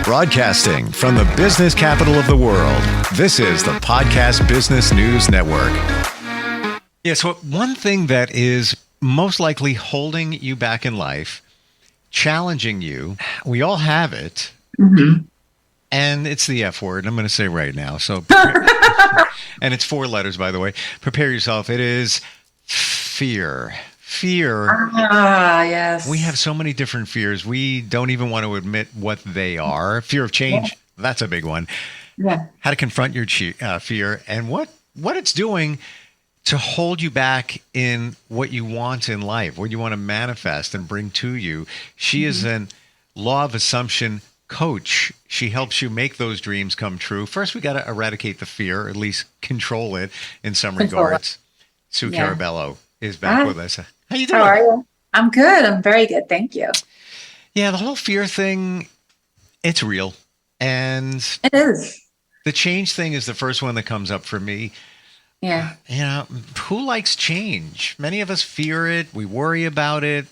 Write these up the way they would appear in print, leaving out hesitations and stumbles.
Broadcasting from the business capital of the world, this is the Podcast Business News Network. Yeah, so one thing that is most likely holding you back in life, challenging you, we all have it, and it's the F word, I'm going to say right now. So, and it's 4 letters, by the way. Prepare yourself. It is fear. Fear. Yes. We have so many different fears. We don't even want to admit what they are. Fear of change. That's a big one. Yeah. How to confront your fear and what it's doing to hold you back in what you want in life, what you want to manifest and bring to you. She is an law of assumption coach. She helps you make those dreams come true. First, we got to eradicate the fear, or at least control it in some regards. Sue Carabello is back with us. How you doing? How are you? I'm good. I'm very good. Thank you. Yeah, the whole fear thing, it's real. And it is. The change thing is the first one that comes up for me. Yeah. You know, who likes change? Many of us fear it. We worry about it.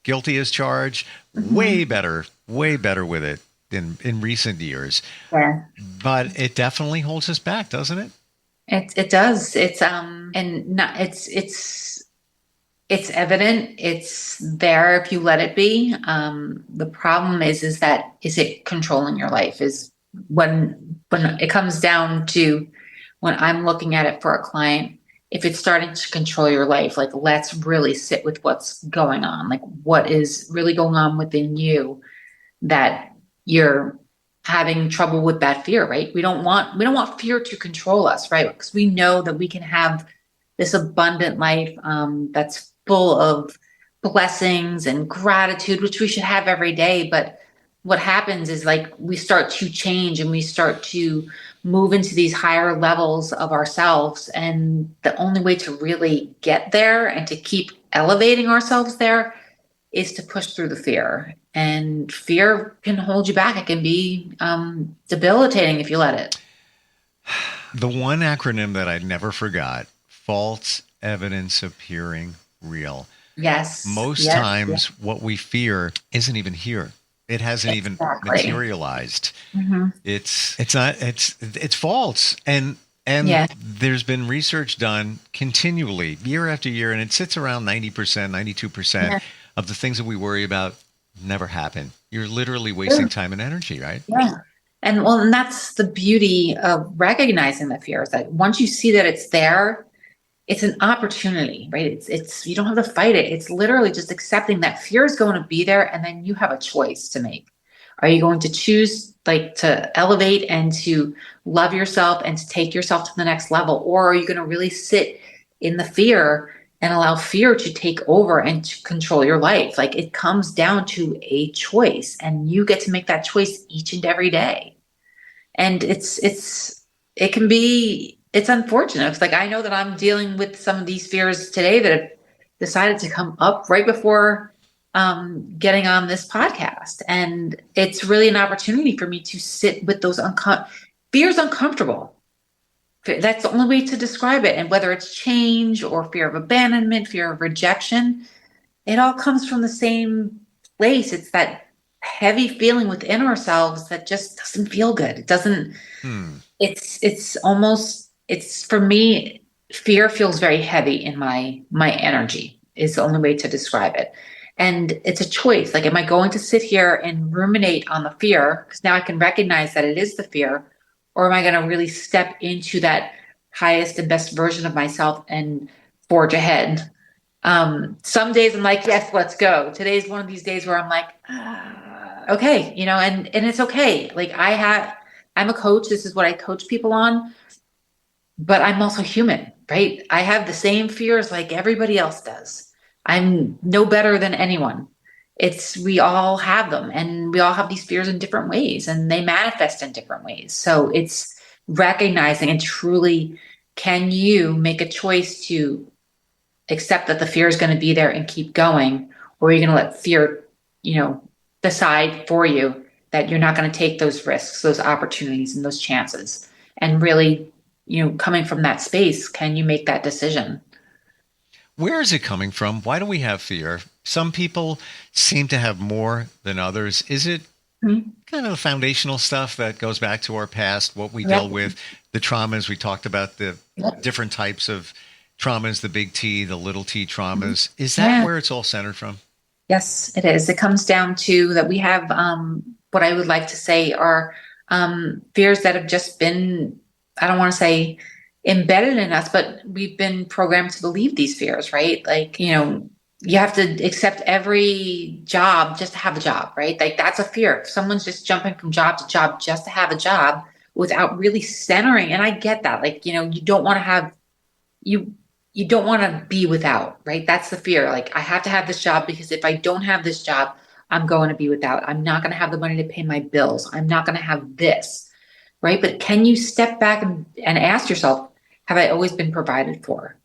Guilty as charged. Way better with it in recent years. Yeah. But it definitely holds us back, doesn't it? It does. It's it's evident. It's there if you let it be. The problem is that is it controlling your life? Is when it comes down to when I'm looking at it for a client, if it's starting to control your life, like let's really sit with what's going on, like what is really going on within you that you're having trouble with that fear, right? We don't want fear to control us, right? Because we know that we can have this abundant life that's full of blessings and gratitude, which we should have every day. But what happens is like we start to change and we start to move into these higher levels of ourselves. And the only way to really get there and to keep elevating ourselves there is to push through the fear. And fear can hold you back. It can be debilitating if you let it. The one acronym that I never forgot, false evidence appearing real. Yes. Most times what we fear isn't even here. It hasn't even materialized. It's false. And there's been research done continually year after year, and it sits around 90%, 92% of the things that we worry about never happen. You're literally wasting time and energy, right? Yeah. And that's the beauty of recognizing the fear, is that once you see that it's there, it's an opportunity, right? It's you don't have to fight it. It's literally just accepting that fear is going to be there, and then you have a choice to make. Are you going to choose like to elevate and to love yourself and to take yourself to the next level? Or are you going to really sit in the fear and allow fear to take over and to control your life? Like it comes down to a choice, and you get to make that choice each and every day. And it's unfortunate. It's like, I know that I'm dealing with some of these fears today that have decided to come up right before getting on this podcast. And it's really an opportunity for me to sit with those fears uncomfortable. That's the only way to describe it. And whether it's change or fear of abandonment, fear of rejection, it all comes from the same place. It's that heavy feeling within ourselves that just doesn't feel good. It doesn't, it's for me, fear feels very heavy in my energy is the only way to describe it. And it's a choice. Like, am I going to sit here and ruminate on the fear? Because now I can recognize that it is the fear. Or am I going to really step into that highest and best version of myself and forge ahead? Some days I'm like, yes, let's go. Today's one of these days where I'm like, okay, and it's okay. Like I'm a coach. This is what I coach people on. But I'm also human, right? I have the same fears like everybody else does. I'm no better than anyone. We all have them, and we all have these fears in different ways, and they manifest in different ways. So it's recognizing and truly, can you make a choice to accept that the fear is going to be there and keep going, or are you going to let fear, decide for you that you're not going to take those risks, those opportunities, and those chances, and really, coming from that space, can you make that decision? Where is it coming from? Why do we have fear? Some people seem to have more than others. Is it Mhm. kind of the foundational stuff that goes back to our past, what we dealt Yep. with, the traumas. We talked about the Yep. different types of traumas, the big T, the little T Mhm. traumas. Is that Yeah. where it's all centered from? Yes, it is. It comes down to that we have what I would like to say are fears that have just been, I don't want to say embedded in us, but we've been programmed to believe these fears, right? Like, you have to accept every job just to have a job, right? Like that's a fear. If someone's just jumping from job to job just to have a job without really centering, and I get that. Like, you don't want to have you you don't want to be without, right? That's the fear. Like I have to have this job because if I don't have this job, I'm going to be without. I'm not going to have the money to pay my bills. I'm not going to have this, right? But can you step back and ask yourself, have I always been provided for?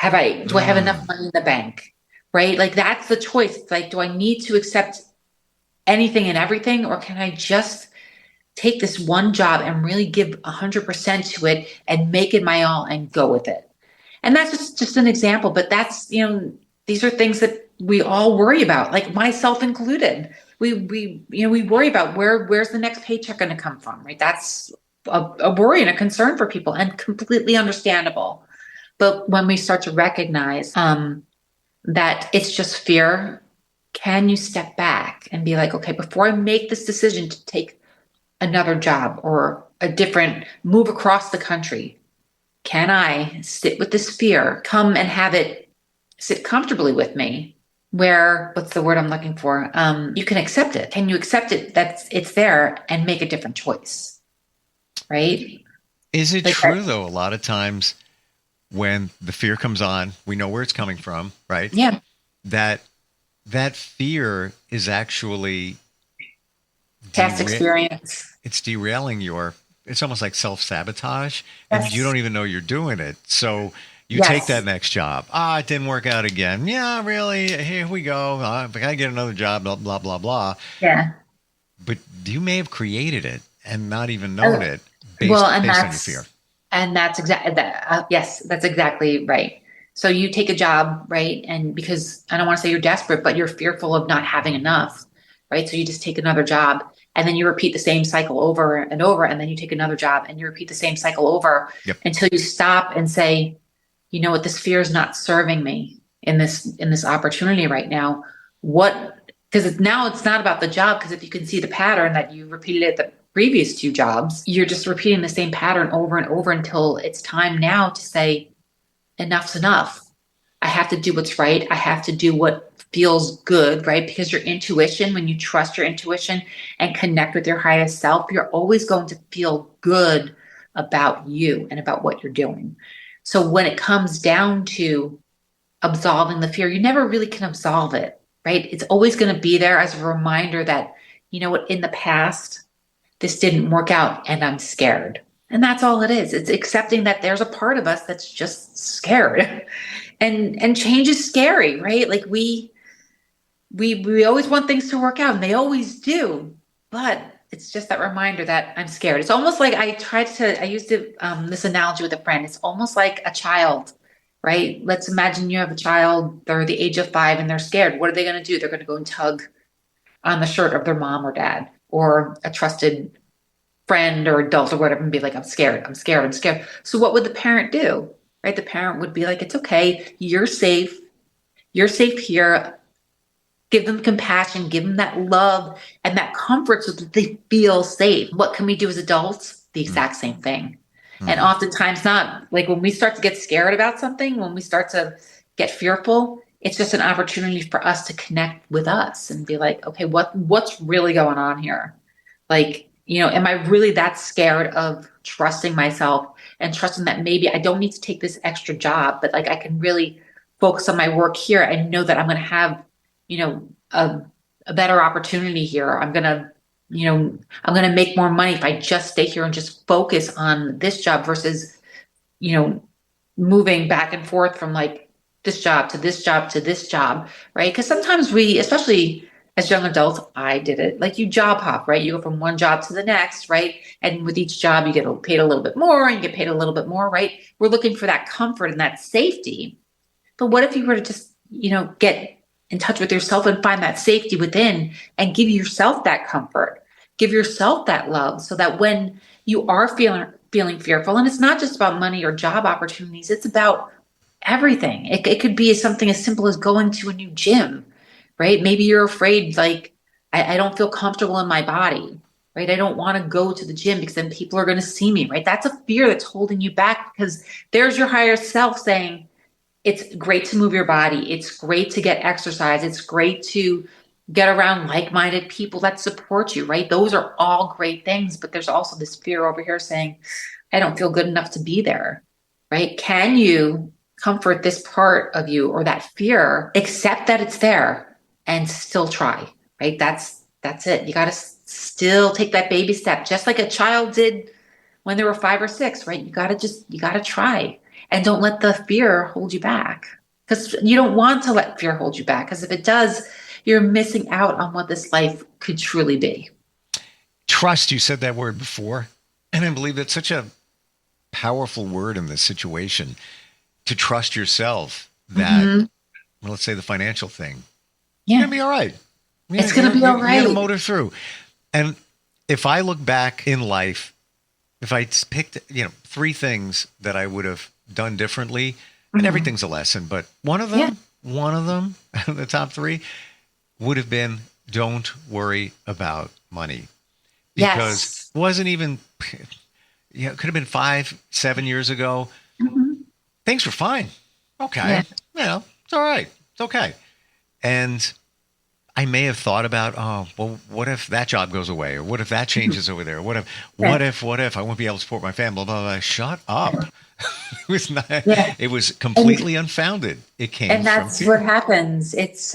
Do I have enough Mm. money in the bank? Right? Like that's the choice. It's like, do I need to accept anything and everything, or can I just take this one job and really give 100% to it and make it my all and go with it? And that's just an example, but these are things that we all worry about, like myself included. We worry about where's the next paycheck going to come from, right? That's a worry and a concern for people, and completely understandable. But when we start to recognize that it's just fear, can you step back and be like, okay, before I make this decision to take another job or a different move across the country, can I sit with this fear, come and have it sit comfortably with me? Where, what's the word I'm looking for? You can accept it. Can you accept it that it's there and make a different choice? Right? Is it Like true, though, a lot of times when the fear comes on, we know where it's coming from, right? yeah. That that fear is actually Past dera- experience. it's derailing it's almost like self-sabotage, and you Yes. don't even know you're doing it. So you take Yes. that next job. It didn't work out again. Yeah, really? Here we go. I gotta get another job, blah, blah, blah, blah. Yeah. But you may have created it and not even known Uh, it Well, based on your fear. and that's exactly that. Yes, that's exactly right. So you take a job, right? And because I don't want to say you're desperate, but you're fearful of not having enough, right? So you just take another job and then you repeat the same cycle over and over. And then you take another job and you repeat the same cycle over Yep. until you stop and say, you know what, this fear is not serving me in this opportunity right now. Because now it's not about the job, because if you can see the pattern that you repeated at the previous two jobs, you're just repeating the same pattern over and over until it's time now to say, enough's enough. I have to do what's right. I have to do what feels good, right? Because your intuition, when you trust your intuition and connect with your highest self, you're always going to feel good about you and about what you're doing. So when it comes down to absolving the fear, you never really can absolve it, right? It's always going to be there as a reminder that, you know what, in the past, this didn't work out and I'm scared. And that's all it is. It's accepting that there's a part of us that's just scared. And change is scary, right? Like we always want things to work out and they always do. But it's just that reminder that I'm scared. It's almost like I used this analogy with a friend. It's almost like a child, right? Let's imagine you have a child, they're the age of 5 and they're scared. What are they going to do? They're going to go and tug on the shirt of their mom or dad or a trusted friend or adult or whatever and be like, I'm scared, I'm scared, I'm scared. So what would the parent do? Right? The parent would be like, it's okay, you're safe. You're safe here. Give them compassion, give them that love and that comfort so that they feel safe. What can we do as adults? The exact same thing. And Mm-hmm. oftentimes not. Like when we start to get scared about something, when we start to get fearful, it's just an opportunity for us to connect with us and be like, okay, what's really going on here? Like, am I really that scared of trusting myself and trusting that maybe I don't need to take this extra job, but like I can really focus on my work here and know that I'm going to have, you know, a, a better opportunity here. I'm going to make more money if I just stay here and just focus on this job versus, you know, moving back and forth from like this job to this job to this job, right? Because sometimes we, especially as young adults, I did it, like you job hop, right? You go from one job to the next, right? And with each job, you get paid a little bit more and you get paid a little bit more, right? We're looking for that comfort and that safety. But what if you were to just, get in touch with yourself and find that safety within and give yourself that comfort, give yourself that love, so that when you are feeling fearful, and it's not just about money or job opportunities, it's about everything. It could be something as simple as going to a new gym, right? Maybe you're afraid, like, I don't feel comfortable in my body, right? I don't want to go to the gym because then people are going to see me, right? That's a fear that's holding you back, because there's your higher self saying, it's great to move your body. It's great to get exercise. It's great to get around like-minded people that support you, right? Those are all great things, but there's also this fear over here saying, I don't feel good enough to be there, right? Can you comfort this part of you, or that fear, accept that it's there and still try, right? That's it. You got to still take that baby step, just like a child did when they were 5 or 6, right? You got to try, and don't let the fear hold you back, because you don't want to let fear hold you back, because if it does, you're missing out on what this life could truly be. Trust, you said that word before, and I believe that's such a powerful word in this situation, to trust yourself that, well, let's say the financial thing, Yeah, you're going to be all right. it's going to be all right. You're going to motor through. And if I look back in life, if I picked, 3 things that I would have done differently, and everything's a lesson, but one of them, the top 3 would have been, don't worry about money. Because it wasn't even, it could have been 5, 7 years ago. Things were fine. Okay. Yeah. It's all right. It's okay. And I may have thought about, what if that job goes away? Or what if that changes over there? What if I won't be able to support my family? Blah, blah, blah. Shut up. It was not, it was completely unfounded. It came and that's from what happens. It's,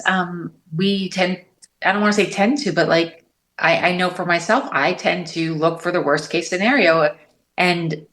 we tend, I don't want to say tend to, but like, I know for myself, I tend to look for the worst case scenario, and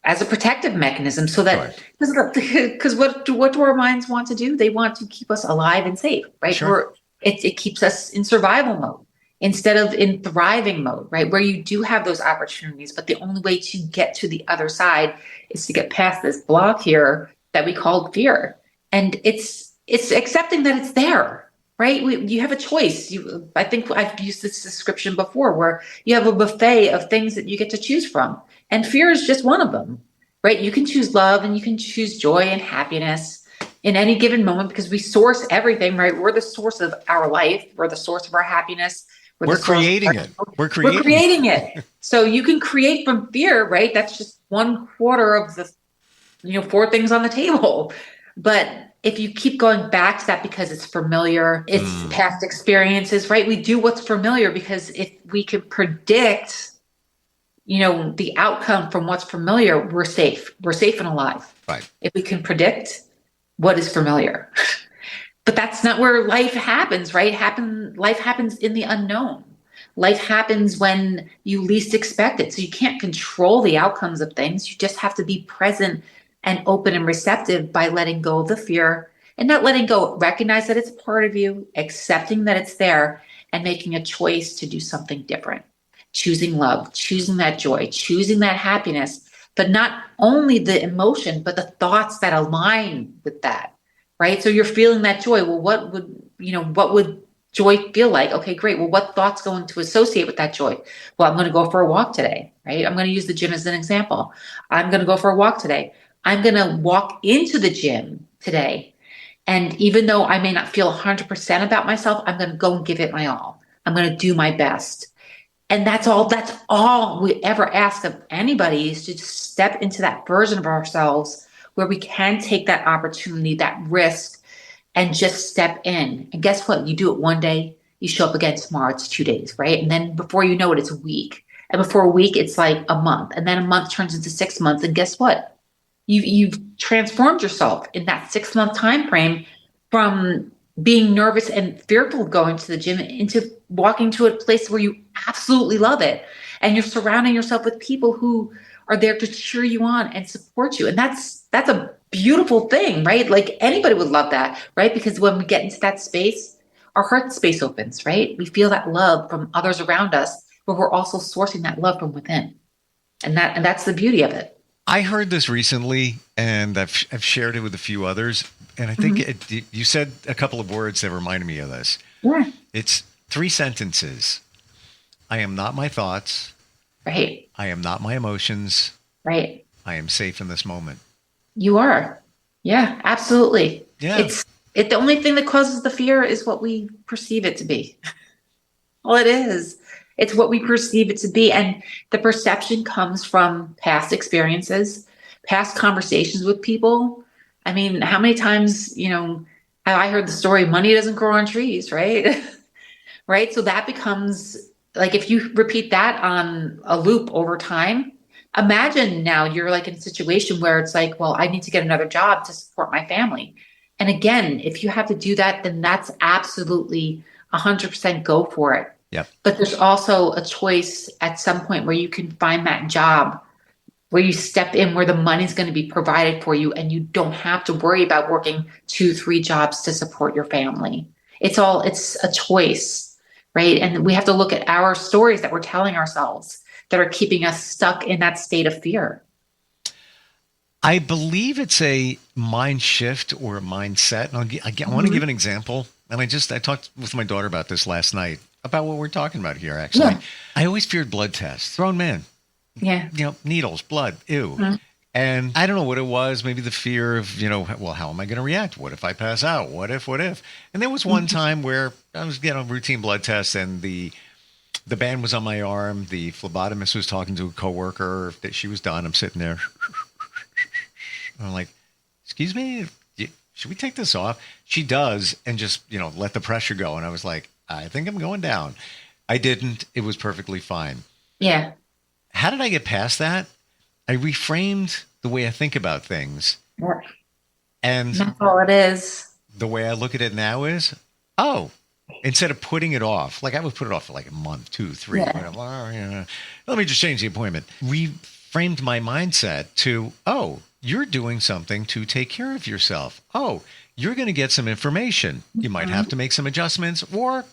as a protective mechanism, so that, because what do our minds want to do? They want to keep us alive and safe, right? Sure. It keeps us in survival mode instead of in thriving mode, right? Where you do have those opportunities, but the only way to get to the other side is to get past this block here that we call fear. And it's accepting that it's there, right? You have a choice. I think I've used this description before, where you have a buffet of things that you get to choose from, and fear is just one of them, right? You can choose love, and you can choose joy and happiness in any given moment, because we source everything, right? We're the source of our life. We're the source of our happiness. We're creating it. We're creating it. So you can create from fear, right? That's just 1/4 of the, 4 things on the table. But if you keep going back to that because it's familiar, it's past experiences, right? We do what's familiar because if we can predict, the outcome from what's familiar, we're safe. We're safe and alive. Right. If we can predict what is familiar. But that's not where life happens, right? Life happens in the unknown. Life happens when you least expect it. So you can't control the outcomes of things. You just have to be present and open and receptive by letting go of the fear, and not letting go. Recognize that it's part of you, accepting that it's there, and making a choice to do something different. Choosing love, choosing that joy, choosing that happiness, but not only the emotion, but the thoughts that align with that, right? So you're feeling that joy. Well, what would joy feel like? Okay, great. Well, what thoughts going to associate with that joy? Well, I'm going to go for a walk today, right? I'm going to use the gym as an example. I'm going to go for a walk today. I'm going to walk into the gym today. And even though I may not feel 100% about myself, I'm going to go and give it my all. I'm going to do my best. And that's all we ever ask of anybody, is to just step into that version of ourselves where we can take that opportunity, that risk, and just step in. And guess what? You do it one day, you show up again tomorrow, it's 2 days, right? And then before you know it, it's a week. And before a week, it's like a month. And then a month turns into 6 months. And guess what? You've transformed yourself in that 6-month time frame, from being nervous and fearful of going to the gym into walking to a place where you absolutely love it. And you're surrounding yourself with people who are there to cheer you on and support you. And that's a beautiful thing, right? Like anybody would love that, right? Because when we get into that space, our heart space opens, right? We feel that love from others around us, but we're also sourcing that love from within. And that's the beauty of it. I heard this recently, and I've shared it with a few others, and I think Mhm. you said a couple of words that reminded me of this. Yeah. It's three sentences. I am not my thoughts. Right. I am not my emotions. Right. I am safe in this moment. You are. Yeah, absolutely. Yeah. The only thing that causes the fear is what we perceive it to be. Well, it is. It's what we perceive it to be. And the perception comes from past experiences, past conversations with people. I mean, how many times, I heard the story, money doesn't grow on trees, right? Right. So that becomes like if you repeat that on a loop over time, imagine now you're like in a situation where it's like, well, I need to get another job to support my family. And again, if you have to do that, then that's absolutely 100% go for it. Yep. But there's also a choice at some point where you can find that job where you step in where the money's going to be provided for you and you don't have to worry about working 2, 3 jobs to support your family. It's a choice, right? And we have to look at our stories that we're telling ourselves that are keeping us stuck in that state of fear. I believe it's a mind shift or a mindset. And I want to give an example. And I talked with my daughter about this last night, about what we're talking about here, actually. Yeah. I always feared blood tests. Grown men. Yeah. Needles, blood, ew. Mhm. And I don't know what it was. Maybe the fear of, well, how am I going to react? What if I pass out? What if? And there was one time where I was getting a routine blood test and the band was on my arm. The phlebotomist was talking to a coworker that she was done. I'm sitting there. And I'm like, excuse me, should we take this off? She does. And just, let the pressure go. And I was like, I think I'm going down. I didn't. It was perfectly fine. Yeah. How did I get past that? I reframed the way I think about things. Yeah. And That's all it is. the way I look at it now is, instead of putting it off, like I would put it off for like a month, 2, 3, Yeah. whatever. Let me just change the appointment. Reframed my mindset to, you're doing something to take care of yourself. You're going to get some information. You might have to make some adjustments, or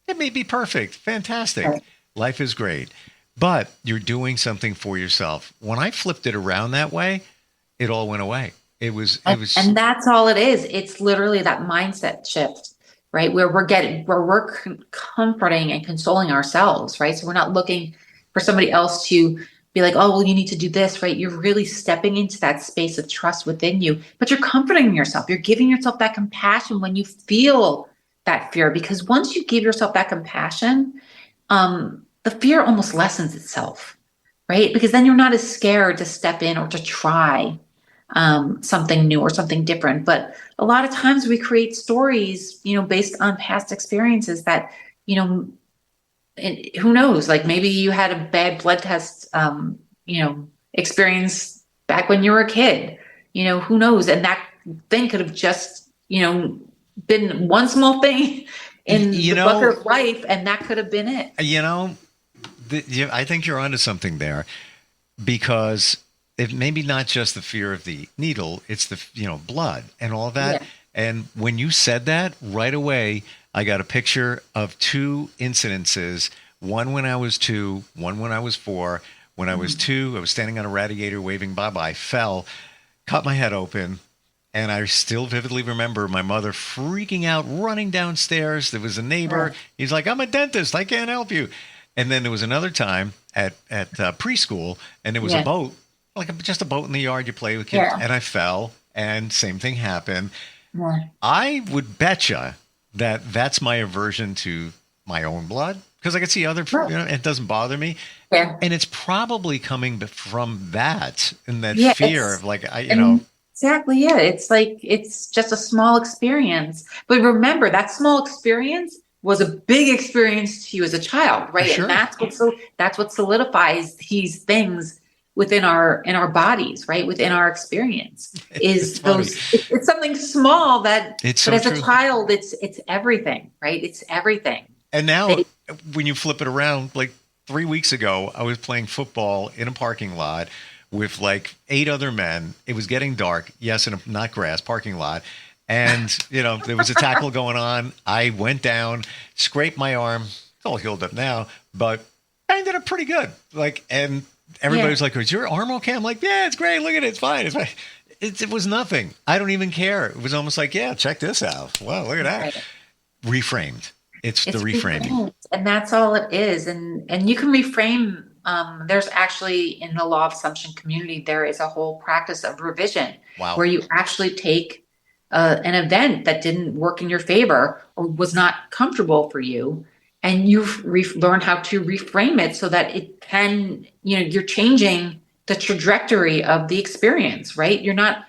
it may be perfect. Fantastic. Right. Life is great. But you're doing something for yourself. When I flipped it around that way, it all went away. And that's all it is. It's literally that mindset shift, right? Where we're comforting and consoling ourselves, right? So we're not looking for somebody else to be like, oh, well, you need to do this, right? You're really stepping into that space of trust within you, but you're comforting yourself. You're giving yourself that compassion when you feel that fear, because once you give yourself that compassion, the fear almost lessens itself, right? Because then you're not as scared to step in or to try something new or something different. But a lot of times we create stories, based on past experiences that, and who knows, like maybe you had a bad blood test, experience back when you were a kid, who knows? And that thing could have just, been one small thing in the bucket of life, and that could have been it. I think you're onto something there, because it maybe not just the fear of the needle, it's the, blood and all of that. Yeah. And when you said that, right away, I got a picture of 2 incidences, one when I was 2, one when I was 4. When I was 2, I was standing on a radiator waving bye-bye, fell, cut my head open. And I still vividly remember my mother freaking out, running downstairs. There was a neighbor. Oh. He's like, I'm a dentist. I can't help you. And then there was another time at preschool, and there was a boat, just a boat in the yard you play with kids. And I fell, and same thing happened. Yeah. I would betcha that that's my aversion to my own blood, because I can see other, it doesn't bother me. Yeah. And it's probably coming from that, and that Yeah, fear of Exactly. Yeah. It's like, it's just a small experience. But remember, that small experience was a big experience to you as a child, right? Sure. And that's what solidifies these things within our bodies, right? Within our experience is it's something small but as a child, it's everything, right? It's everything. And now when you flip it around, like 3 weeks ago, I was playing football in a parking lot with like 8 other men. It was getting dark. Yes, in a not grass parking lot. And, there was a tackle going on. I went down, scraped my arm. It's all healed up now, but I ended up pretty good. And everybody's like, is your arm okay? I'm like, yeah, it's great. Look at it. It's fine. It's fine. It was nothing. I don't even care. It was almost like, yeah, check this out. Wow, look at that. Right. Reframed. It's the reframing. Reframed, and that's all it is. And you can reframe. There's actually in the law of assumption community, there is a whole practice of revision Wow. where you actually take an event that didn't work in your favor or was not comfortable for you, and you've learned how to reframe it so that it can, you're changing the trajectory of the experience, right? You're not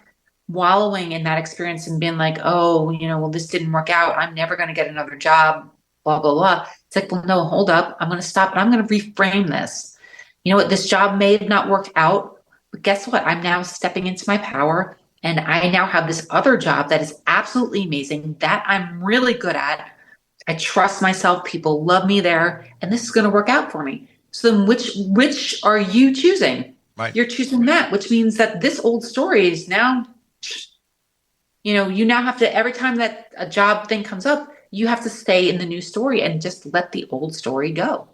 wallowing in that experience and being like, oh, well, this didn't work out. I'm never going to get another job, blah, blah, blah. It's like, well, no, hold up. I'm going to stop and I'm going to reframe this. You know what? This job may have not worked out, but guess what? I'm now stepping into my power, and I now have this other job that is absolutely amazing that I'm really good at. I trust myself. People love me there, and this is going to work out for me. So then which are you choosing? Right. You're choosing that, which means that this old story is now, you now have to, every time that a job thing comes up, you have to stay in the new story and just let the old story go.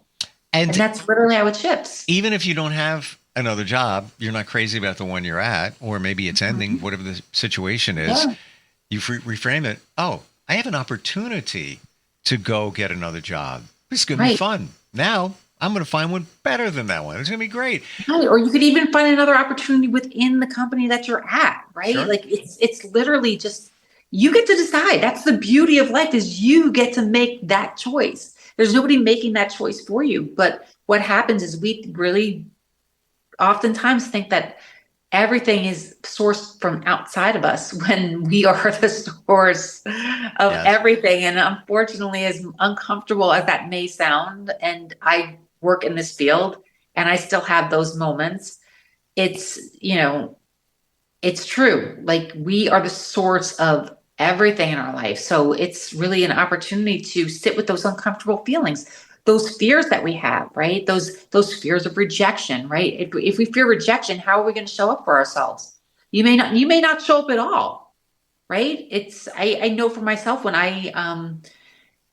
And that's literally how it shifts. Even if you don't have another job, you're not crazy about the one you're at, or maybe it's ending, whatever the situation is, you reframe it. Oh, I have an opportunity to go get another job. This is going to be fun. Now I'm going to find one better than that one. It's going to be great. Right. Or you could even find another opportunity within the company that you're at, right? Sure. Like it's literally just, you get to decide. That's the beauty of life, is you get to make that choice. There's nobody making that choice for you. But what happens is we really oftentimes think that everything is sourced from outside of us when we are the source of everything. And unfortunately, as uncomfortable as that may sound, and I work in this field and I still have those moments, it's true. Like, we are the source of everything in our life. So it's really an opportunity to sit with those uncomfortable feelings, those fears that we have, right? Those fears of rejection, right? If we fear rejection, how are we going to show up for ourselves? You may not show up at all, right? I know for myself, when I,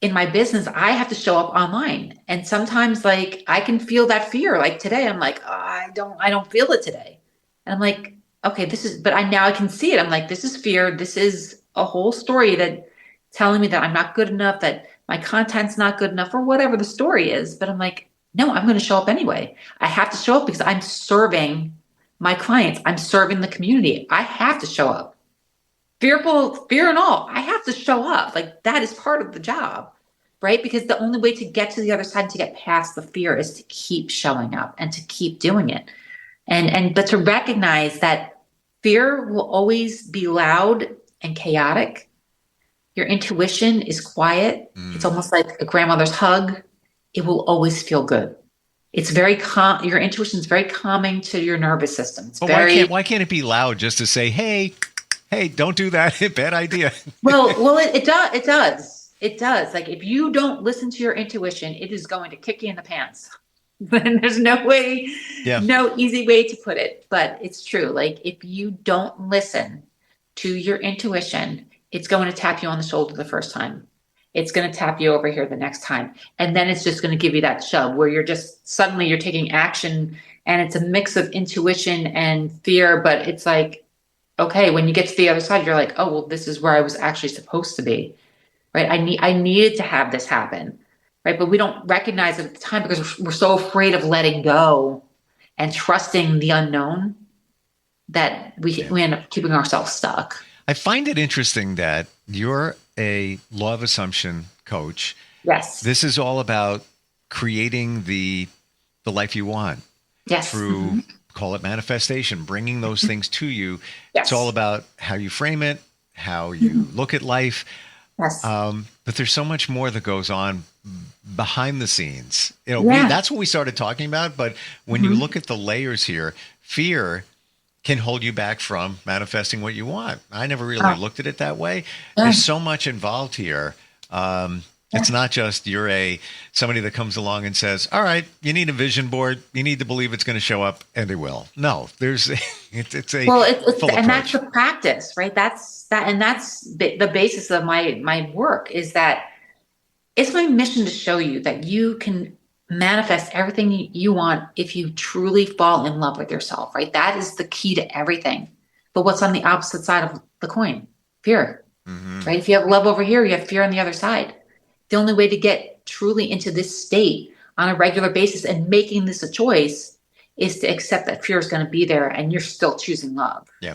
in my business, I have to show up online. And sometimes, like, I can feel that fear. Like today, I'm like, oh, I don't feel it today. And I'm like, okay, but I can see it. I'm like, this is fear. This is a whole story that telling me that I'm not good enough, that my content's not good enough, or whatever the story is. But I'm like, no, I'm going to show up anyway. I have to show up because I'm serving my clients. I'm serving the community. I have to show up. Fear and all, I have to show up. Like, that is part of the job, right? Because the only way to get to the other side, to get past the fear, is to keep showing up and to keep doing it. But to recognize that fear will always be loud and chaotic. Your intuition is quiet. It's almost like a grandmother's hug. It will always feel good. It's very calm. Your intuition is very calming to your nervous system. Why can't it be loud just to say, hey, don't do that. Bad idea. Well, it does. It does. Like, if you don't listen to your intuition, it is going to kick you in the pants. And there's no easy way to put it, but it's true. Like, if you don't listen to your intuition, it's going to tap you on the shoulder the first time. It's going to tap you over here the next time. And then it's just going to give you that shove where you're taking action, and it's a mix of intuition and fear. But it's like, okay, when you get to the other side, you're like, oh, well, this is where I was actually supposed to be, right? I needed to have this happen, right? But we don't recognize it at the time because we're so afraid of letting go and trusting the unknown that we end up keeping ourselves stuck. I find it interesting that you're a law of assumption coach. Yes. This is all about creating the life you want. Yes. Through, call it manifestation, bringing those things to you. Yes. It's all about how you frame it, how you look at life. Yes. But there's so much more that goes on behind the scenes. That's what we started talking about. But when you look at the layers here, fear can hold you back from manifesting what you want. I never really looked at it that way. There's so much involved here. It's not just you're somebody that comes along and says, all right, you need a vision board. You need to believe it's going to show up, and it will. No, it's a full approach. And that's the practice, right? That's the basis of my work, is that it's my mission to show you that you can manifest everything you want if you truly fall in love with yourself, right? That is the key to everything. But what's on the opposite side of the coin? Fear, right? If you have love over here, you have fear on the other side. The only way to get truly into this state on a regular basis and making this a choice is to accept that fear is going to be there and you're still choosing love. Yeah.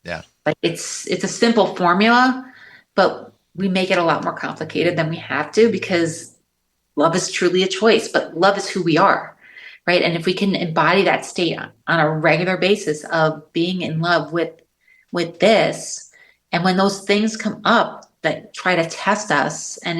Yeah. Like it's a simple formula, but we make it a lot more complicated than we have to, because love is truly a choice, but love is who we are, right? And if we can embody that state on a regular basis of being in love with this, and when those things come up that try to test us, and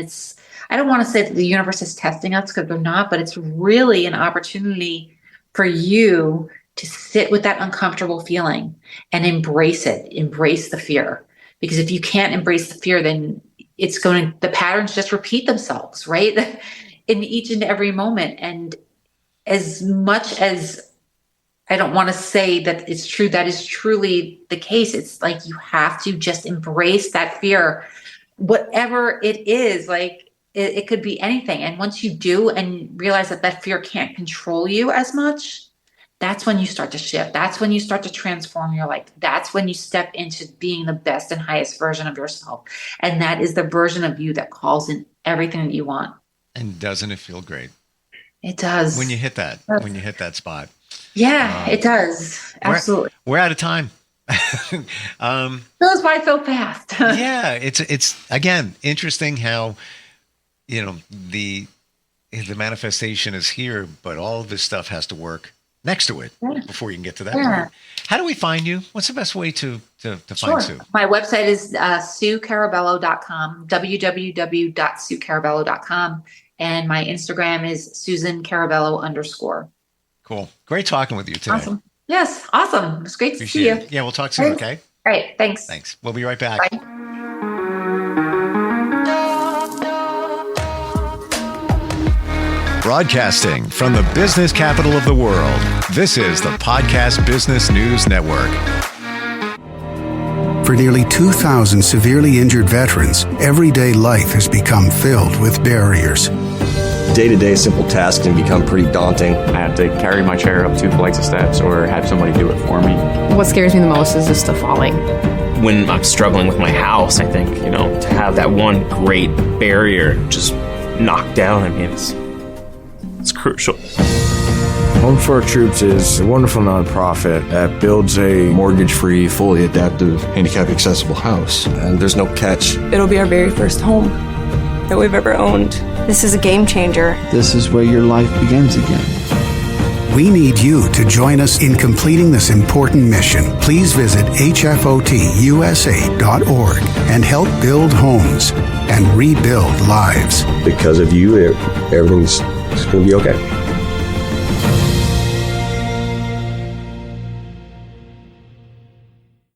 I don't want to say that the universe is testing us, because they're not, but it's really an opportunity for you to sit with that uncomfortable feeling and embrace it, embrace the fear. Because if you can't embrace the fear, then the patterns just repeat themselves, right? In each and every moment. And as much as I don't want to say that it's true, that is truly the case. It's like you have to just embrace that fear, whatever it is. Like it could be anything. And once you do and realize that fear can't control you as much, that's when you start to shift. That's when you start to transform your life. That's when you step into being the best and highest version of yourself. And that is the version of you that calls in everything that you want. And doesn't it feel great? It does. When you hit that spot. Yeah, it does. Absolutely. We're out of time. Goes by so fast. Yeah. It's again, interesting how, the manifestation is here, but all of this stuff has to work next to it before you can get to that point. How do we find you? What's the best way to find Sue? My website is SueCarabello.com, www.SueCarabello.com. And my Instagram is SusanCarabello_. Cool. Great talking with you today. Awesome. Yes. Awesome. It's great to see you. Yeah. We'll talk soon. Okay. All right. Thanks. Thanks. We'll be right back. Bye. Broadcasting from the business capital of the world, this is the Podcast Business News Network. For nearly 2,000 severely injured veterans, everyday life has become filled with barriers. Day-to-day simple tasks can become pretty daunting. I have to carry my chair up 2 flights of steps or have somebody do it for me. What scares me the most is just the falling. When I'm struggling with my house, I think, to have that one great barrier just knocked down, it's crucial. Home for Our Troops is a wonderful nonprofit that builds a Mortgage-free, fully adaptive, handicap-accessible house. And there's no catch. It'll be our very first home that we've ever owned. This is a game changer. This is where your life begins again. We need you to join us in completing this important mission. Please visit hfotusa.org and help build homes and rebuild lives. Because of you, everything's going to be okay.